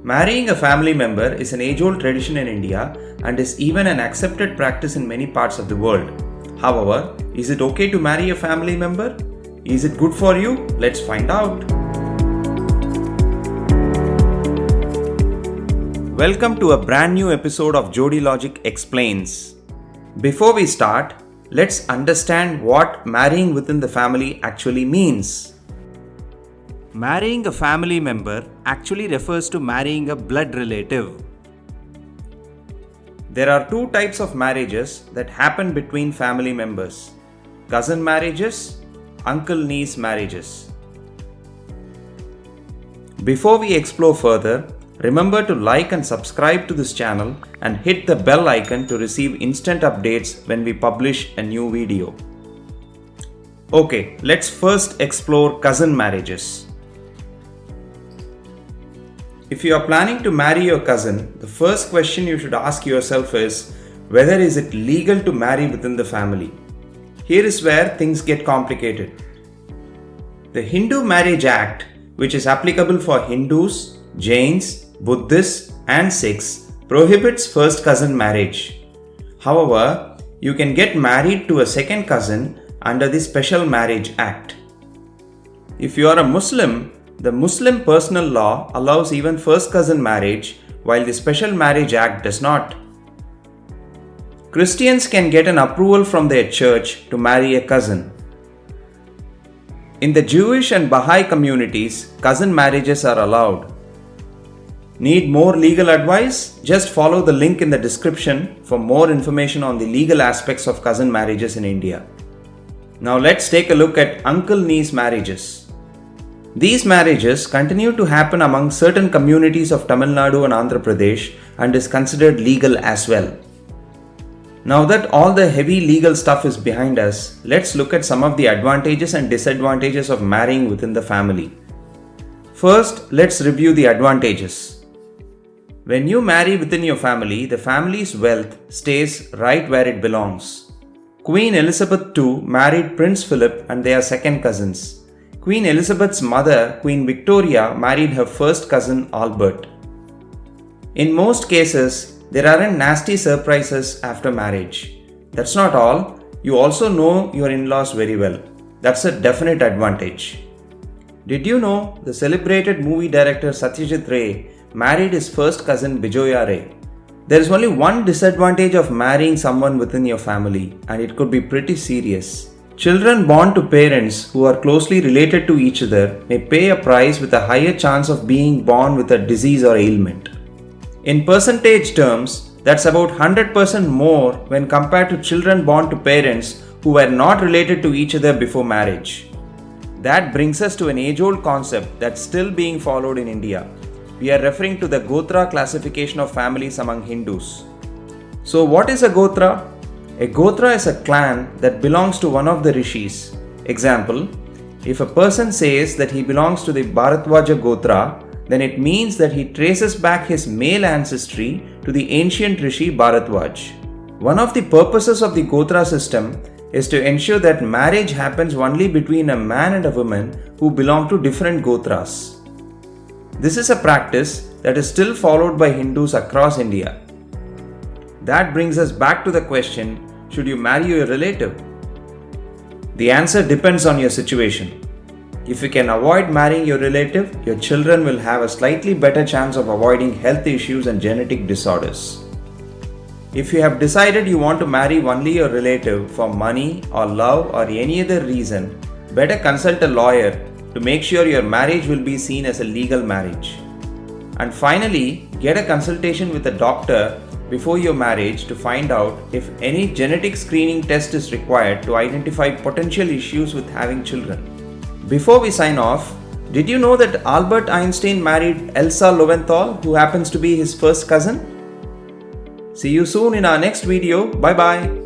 Marrying a family member is an age-old tradition in India and is even an accepted practice in many parts of the world. However, is it okay to marry a family member? Is it good for you? Let's find out. Welcome to a brand new episode of Jodi Logik Explains. Before we start, let's understand what marrying within the family actually means. Marrying a family member actually refers to marrying a blood relative. There are two types of marriages that happen between family members: cousin marriages, uncle-niece marriages. Before we explore further, remember to like and subscribe to this channel and hit the bell icon to receive instant updates when we publish a new video. Okay, let's first explore cousin marriages. If you are planning to marry your cousin, the first question you should ask yourself is whether is it legal to marry within the family. Here is where things get complicated. The Hindu Marriage Act, which is applicable for Hindus, Jains, Buddhists and Sikhs, prohibits first cousin marriage. However, you can get married to a second cousin under the Special Marriage Act. If you are a Muslim, the Muslim personal law allows even first cousin marriage, while the Special Marriage Act does not. Christians can get an approval from their church to marry a cousin. In the Jewish and Bahai communities, cousin marriages are allowed. Need more legal advice? Just follow the link in the description for more information on the legal aspects of cousin marriages in India. Now let's take a look at uncle-niece marriages. These marriages continue to happen among certain communities of Tamil Nadu and Andhra Pradesh and is considered legal as well. Now that all the heavy legal stuff is behind us, let's look at some of the advantages and disadvantages of marrying within the family. First, let's review the advantages. When you marry within your family, the family's wealth stays right where it belongs. Queen Elizabeth II married Prince Philip and they are second cousins. Queen Elizabeth's mother, Queen Victoria, married her first cousin Albert. In most cases, there aren't nasty surprises after marriage. That's not all, you also know your in-laws very well. That's a definite advantage. Did you know the celebrated movie director Satyajit Ray married his first cousin Bijoya Ray? There is only one disadvantage of marrying someone within your family, and it could be pretty serious. Children born to parents who are closely related to each other may pay a price with a higher chance of being born with a disease or ailment. In percentage terms, that's about 100% more when compared to children born to parents who were not related to each other before marriage. That brings us to an age-old concept that's still being followed in India. We are referring to the Gotra classification of families among Hindus. So what is a Gotra? A Gotra is a clan that belongs to one of the rishis. Example, if a person says that he belongs to the Bharadwaja Gotra, then it means that he traces back his male ancestry to the ancient rishi Bharadwaj. One of the purposes of the Gotra system is to ensure that marriage happens only between a man and a woman who belong to different Gotras. This is a practice that is still followed by Hindus across India. That brings us back to the question, should you marry your relative? The answer depends on your situation. If you can avoid marrying your relative, your children will have a slightly better chance of avoiding health issues and genetic disorders. If you have decided you want to marry only your relative for money or love or any other reason, better consult a lawyer to make sure your marriage will be seen as a legal marriage. And finally, get a consultation with a doctor before your marriage to find out if any genetic screening test is required to identify potential issues with having children. Before we sign off, did you know that Albert Einstein married Elsa Lowenthal, who happens to be his first cousin? See you soon in our next video. Bye bye.